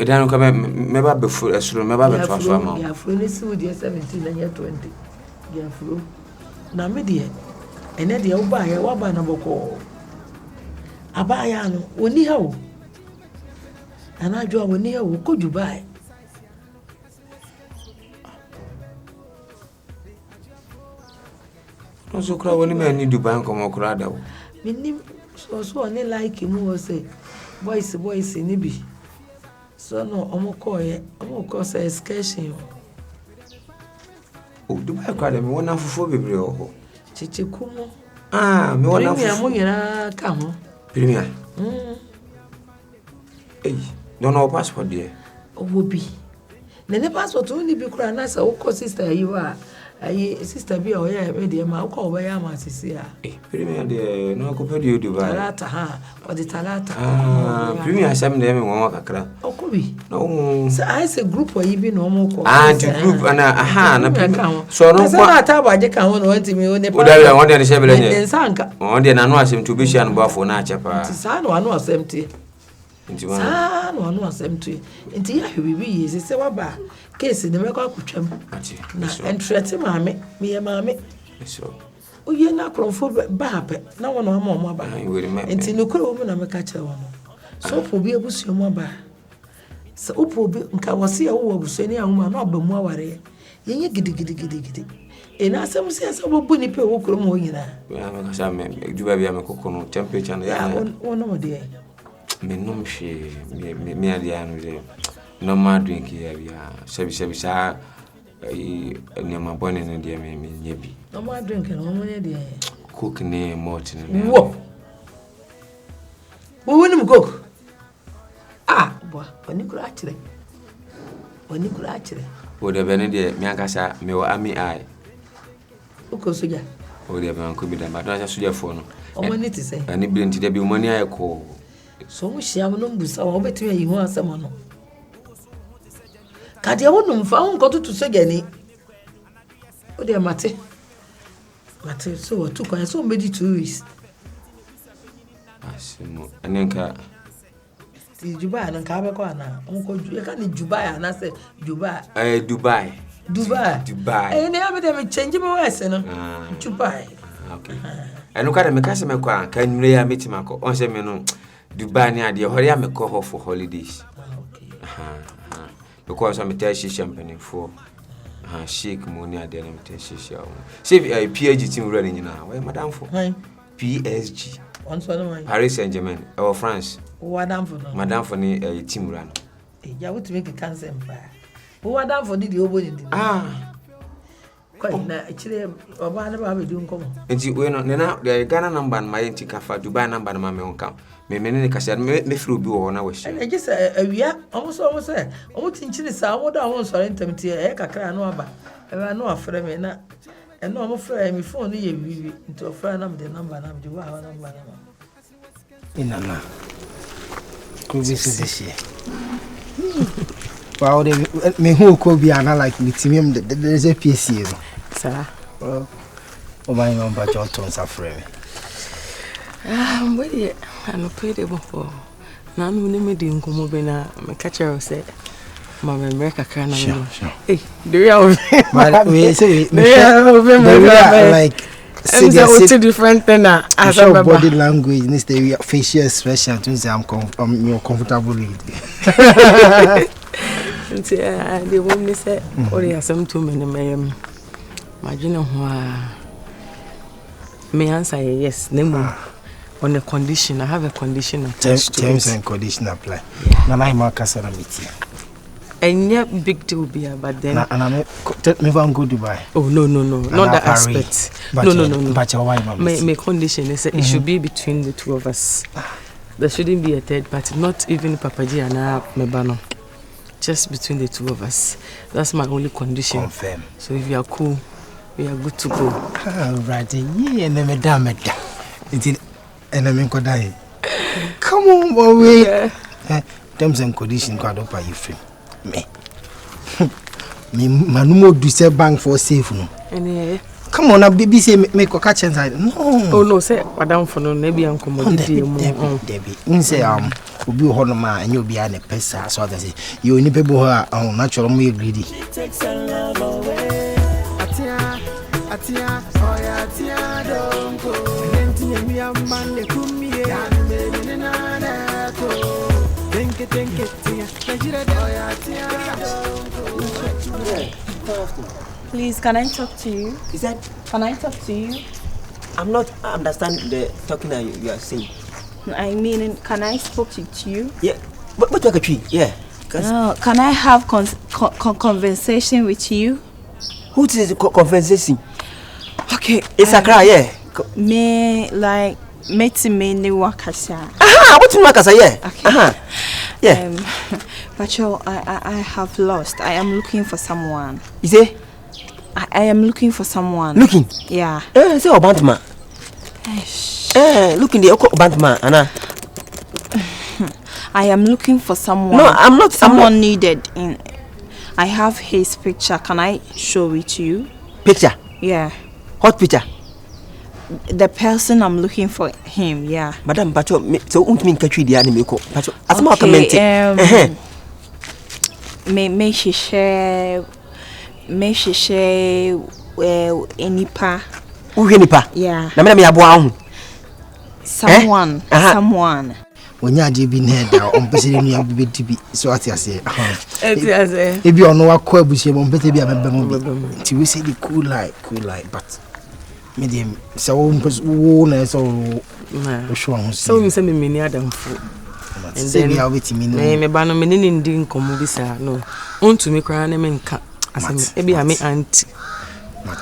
Dan come meba before esuro meba beto aso ama. Ya fro ne si wodi 17 na 20. Ya fro. Na me de ene de wo ba ya wa ba na boko. Aba ya no oni ha wo. Ana jo oni ha wo ko Dubai. No so kra woni me ni Dubai nkomo kra da wo. Minim so oni like mu wo say boys ni bi. So no omoko say excursion. O Dubai kwa de me wona fufu bebre ho. Chichikumo. Me wona fufu. Premier mo nyina ka ho. Premier. No passport there. Owo bi. Ne passport oni bi kura na say wo sister yi wa. Ayi sister bi o ya me de ma ko oba ya ma sisi a. Premier de no ko pedi Dubai. Talata ha, o de talata. Premier sam de me won kakra. Okobi. No. So I say group o yi bi no mo ko. The group na na so no kwa. Asa ta ba je kan won wanti mi won ne pa. O da won de ne shebele nye. Nsanka. Won de na no asem to be shia no bafo na achepa. Nti sa no anu asem ti. Nti wa. Sa no anu asem ti. Nti ya hwebi yi se wa ba. Case ne mekwa kutwam. Na entrete maame, me ye maame. So. Oye na krofo ba pe. Na won no ma ba. Enti no kuro mu na meka kire won. So po bi abusu mu ba. So opo bi nka wose ya wo abusu ni ahuma na obamu aware. Yenye gidi. Na asem se asa bobu ni pe wo kuro mu nyina. Ya me ka sha me juba bi am kokono temperature na ya. Won no de. Me no mhwe me ade anu de. No ma drink here bia sebi sa ni ma bone no de me nyebi no ma drink no mo ne de cook ne malt ne wo woni mu cook bo oni kura akire o de bene de mi akasa me wo ami ai uko soja o de be anko bi da ba do soja fo no o mo ni ti say ani blend de bi mo ni ai ko so mo hia mo no mbusa wo betimi ayi ho asem no kade wonum fa won ko tutu soja ni o de mate so what to kwa so medi 2 weeks asimo anenka ti Dubai na ka be ko ana onko e ka ni Dubai ana se Dubai Dubai ne abede me change me wese no Dubai okay enu ka de me ka se me kwa ka nwure ya metima ko on se me no Dubai ni ade hore ya me ko ho for holidays because I'm a Teshi champagne for shake money at the Teshi show. Save a PhD team running now. Where Madame for PSG on Paris Saint-Germain or France. Madame for Madame for a team run. Ya would make a cancer empire. Who Madame for did the opening? Quite actually, or one about doing come. And you were not now the Ghana number and my Antikafa Dubai number and my own count. Me kasa me through bi wo na wish I just awia almost say almost tinchiri sa wo da won sore ntamti e kakra no aba e no afre me na e no mo frɛ me phone ye wiwi nti ofra na me the number na me di wa number na inana ko bi se dehie wow de me hu ko bi ana like me timim there is a PC no sir o my number John safre me Mbodi ano pede bofo na no ne me di nkomo be na me ka kire say ma me America kakra na me the real we say like say it's a different thing as a body language needs the facial expression to say I'm comfortable with the woman say only asem to me me imagine ho me answer yes nemo on a condition. I have a condition attached to terms and condition apply. Na na ma kasara meti. And yeah, big deal be but then and I me van go Dubai. Oh no, not that aspect. No. But why my condition is it should be between the two of us. There shouldn't be a third party, not even Papa G and me bano. just between the two of us. That's my only condition. Confirm. So if you are cool, we are good to go. Right, yeah, and then madam, it's and I mean, come on, boy. Terms and conditions got up by you free. Me, Manumo do say bank for safe no. Come on, baby, say make a catch inside. No. Oh no, say madam for no maybe I'm commodity. Debbie, you say will be honor and you'll be an a pesa, so that say you only people who are natural more greedy. Takes a love away. Atia, oh yeah, Atia, don't go. And me a man de kumi ya, me na na ko. Think it, Tia. Oh yeah, Atia, don't go. Please, can I talk to you? Is that? Can I talk to you? I'm not understanding the talking that you are saying. I mean, can I speak to you? Yeah, but talk a tree. Yeah. No, can I have conversation with you? Who is the conversation? Okay. It's a cry, yeah. Me like me ni wakasa. Aha, what you wakasa, yeah. Okay. Aha. Yeah. But I have lost. I am looking for someone. Is it? I am looking for someone. Looking? Yeah. Say Obantma. Looking the Obantma, Anna. I am looking for someone. No, I'm not. Someone needed in. I have his picture. Can I show it to you? Picture? Yeah. What picture? The person I'm looking for him, yeah. Madam, but so won't mean catch the animal. But as more may she share enipa. Enipa? Yeah. Someone. Someone. When you have been head on President, you have to be so as I say. If you are no acquaint with him, better be a member. We say the cool light, but medium. So, owners or so you send me many other food. And then I'll be to me. Me ban me didn't come with no. Want to me cry and me cat. As maybe I me auntie.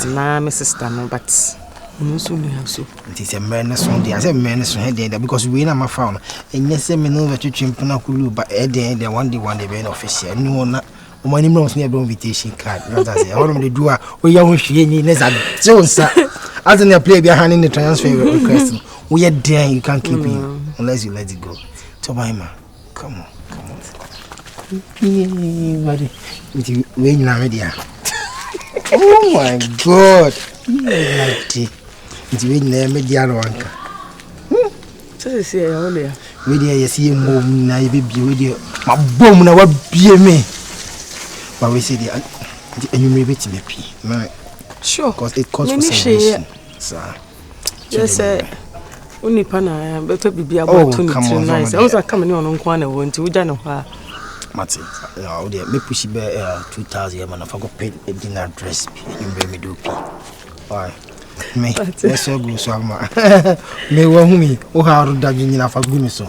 Nah, my sister, no, but. It is a menace on the as a menace on head because we are found. And yes, I know that you chimpana kulu, but at the end, one day being official. No one, money knows never invitation card. Not as I already do. We are she less than so, sir. As in a play behind in the transfer request, we are there, you can't keep him unless you let it go. So, my man, come on. Buddy, when you are ready. Oh my God. It's when they made the other one. So, say, earlier. With you see him, I be with you. My boom, now what be me? But we say the you may be to me, sure, because it calls for celebration, sir. Yes, sir. Only pana, better be about 22 nights. I was coming on one want to done her. Matty, oh, dear, me push it 2,000 and if I go pay a dinner dress, you may me do. Why? Me, let's go, so I'm me, me, oh, how do you know for good so?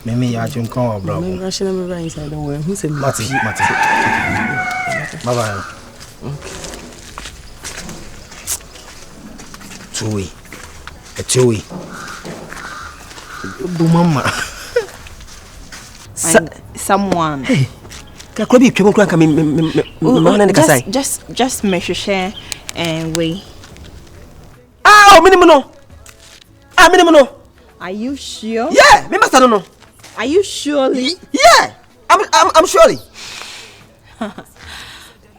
Me, I can call, bro. I'm rushing them inside the way. Who said Matty? Bye bye. Okay. Chewy. Mama. Someone. Hey. Just make sure and wait. Minimum. Are you sure? Yeah, me must know. Are you surely? Yeah, I'm surely.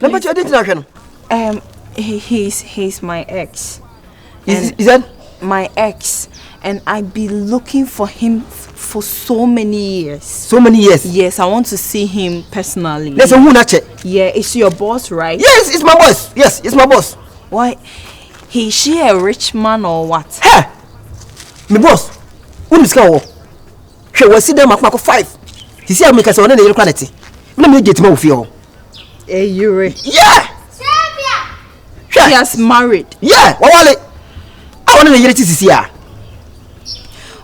Number 2 didn't he's my ex. Is that my ex? And I've been looking for him for so many years. So many years? Yes, I want to see him personally. There's a woman check. Yeah, it's your boss, right? Yes, it's my boss. Yes, it's my boss. Why? Is she a rich man or what? Hey! My boss. Who is going? She will see them at 5. He said, "Make us on the quality." Let me get more of you. Hey, you yeah! She has married. Yeah! I want to get this here.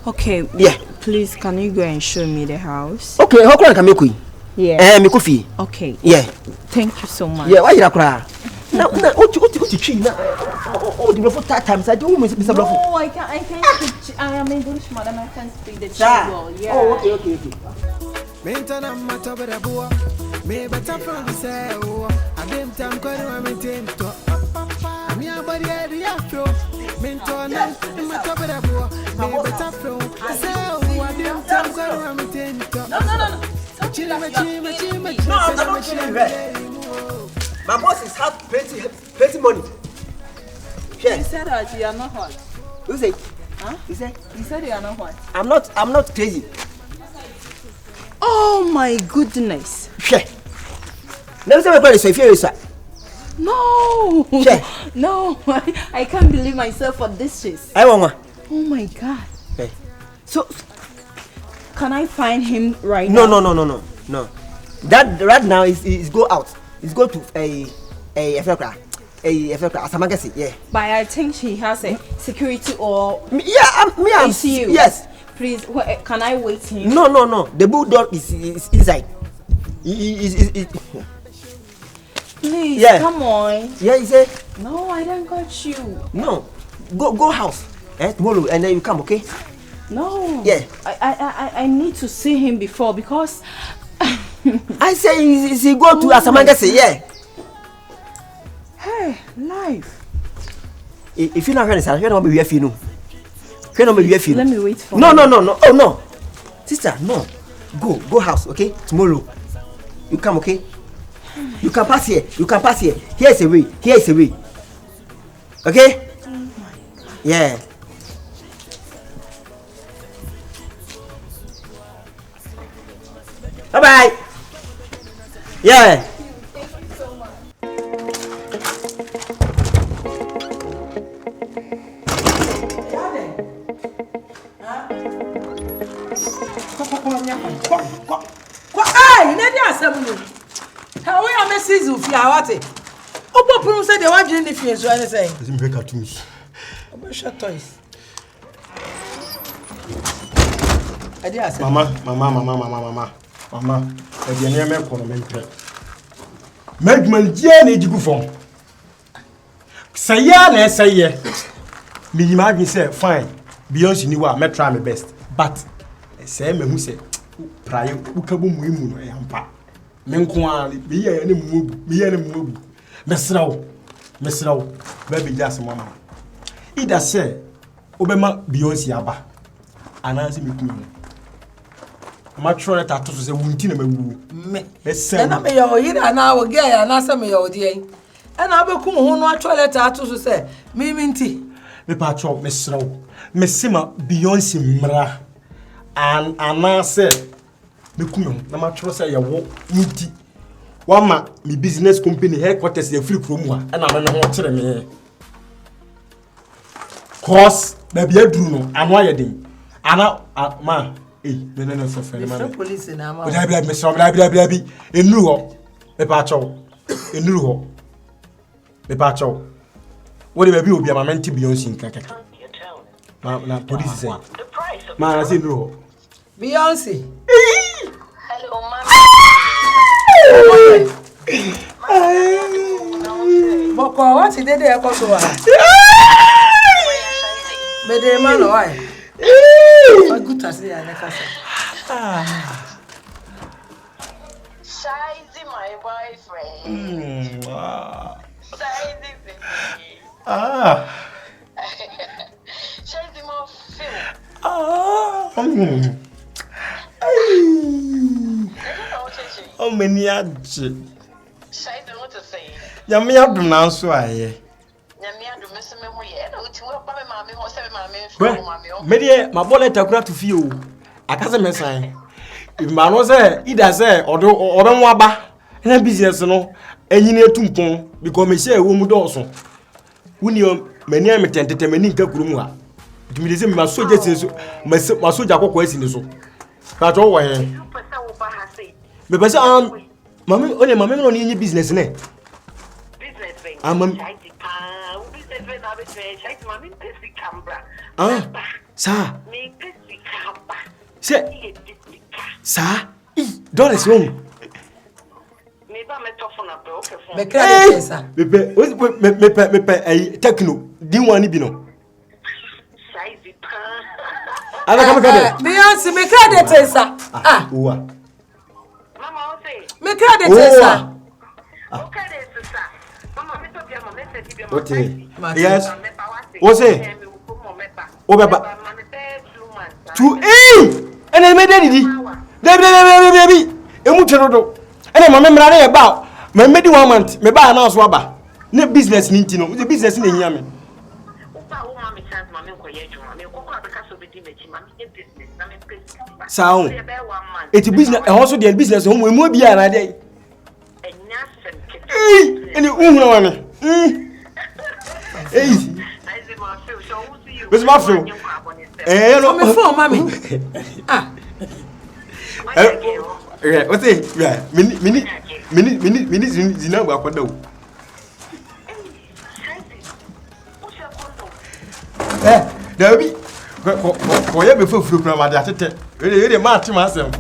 Okay. Yeah. Please, can you go and show me the house? Okay, how can I make you? Yeah. Me coffee. Okay. Yeah. Thank you so much. Yeah, why you cry? Now, what you tree now? Oh, the bluff times. I don't miss Mr. Bluff. No, I can't speak. I am English, madam. I can't speak the Chigwell. Yeah. Oh, okay. Me better from the say, oh, I didn't time going to me team to. I'm your body at the afro. Mentor, in my top of the boy. Me better from the say, oh, I didn't time going to me team to. No. My boss is have plenty money. Yeah. He said that you are not hot. Who say? Huh? He said you are not hot. I'm not crazy. Oh my goodness. Yeah. Never say my brother so if you sir. No. Yeah. No. I can't believe myself for this chase. I want. Oh my God. Hey. So can I find him right now? No. That right now is go out. Is go to a Asamagasi, yeah. But I think he has a security or I'm see you. Yes. Please, can I wait him? No. The bulldog is inside. Please, yeah. Come on. Yeah, he said. No, I don't got you. No, go house. Tomorrow and then you come, okay? No. Yeah. I need to see him before because. I say he go to Asamagasi, yeah. Hey, life. If you not ready, sir, you don't be here for you. Let me wait for No. Oh no. Sister, no. Go house, okay? Tomorrow. You come, okay? You can pass here. Here is a way. Okay? Oh my God. Yeah. Bye-bye. Yeah. How are Mrs. Ufiawati? Opo punu say they want you in the field, so I say. Let me break cartoons. Opo short toys. Mama. E dey na me ko no me mpre. Magman je na ejigu fom. Say ya na say ye. Me yima adwin say fine. Beyonce ni wa me try my best. But say me hu say praye ukabu muimu no e ampa. Me nko a me ye na muobu. Mesrawo. Ba be jase mama. Ida say obema Beyonce aba. Anansi me kunu. Ma try to say wunti na mawu. Me. Na me yo yira na wo ge ya na say me yo de yi. E na abekum ho no toilet ato so say me nti. Me pa chop mesrawo. Me sima Beyonce mra. Ana say me kunu na ma try say ye wo nti. Wama me business company headquarters dey free from wa na me ho kire me. Cause na bia duru no anu ayeden. Ana ma no so friend man. The police na ma. Bla enuru ho. Me pa chow. Enuru ho. Me pa chow. Wo de ba bi obi ama menti Beyonce nkaka. Na police say. Ma na say enuru ho. Beyonce. Hello, mama. Boko, what did they go to? Me de man why? So good to see you, Nekasa. Shizy, my boyfriend. Shizy, baby. Shizy, more film. Oh, many aje. Shizy, what to say? Yami adum na nso aye. Media my bullet takura to feel. Akase mesan. If ma no say ida say odo obenwo aba. Na business no enyine tumpon because me say wo mu do so. Wuni mani am tentete mani nka kurum ha. Tumi de say me soja sin so ma soja kokko asi ni so. Ka to wo he. Me pese mami one mami no ni business ne. Business sa. Sa. Dollars won. Me credit sa. Me techno. Di wani bi no. Ala kama kade. Beyonce me credit sa. Uwa. Me me credit sir. Okay. Yes. What's it? Obeba. To and I made it. Baby. Emu cherodo. And my memory about my medi 1 month. Me buy now swaba. No business ninti no. The business in Yami. Sound. It's business. Also, the business home. We move be another day. And you one. Hey. Where's my phone? Eh, no, my phone, mommy. Ah. Yeah, what's it? Yeah, minute. Zina wa kwada. There be. Ko ye be fofuru pra ma de atete. We dey match myself.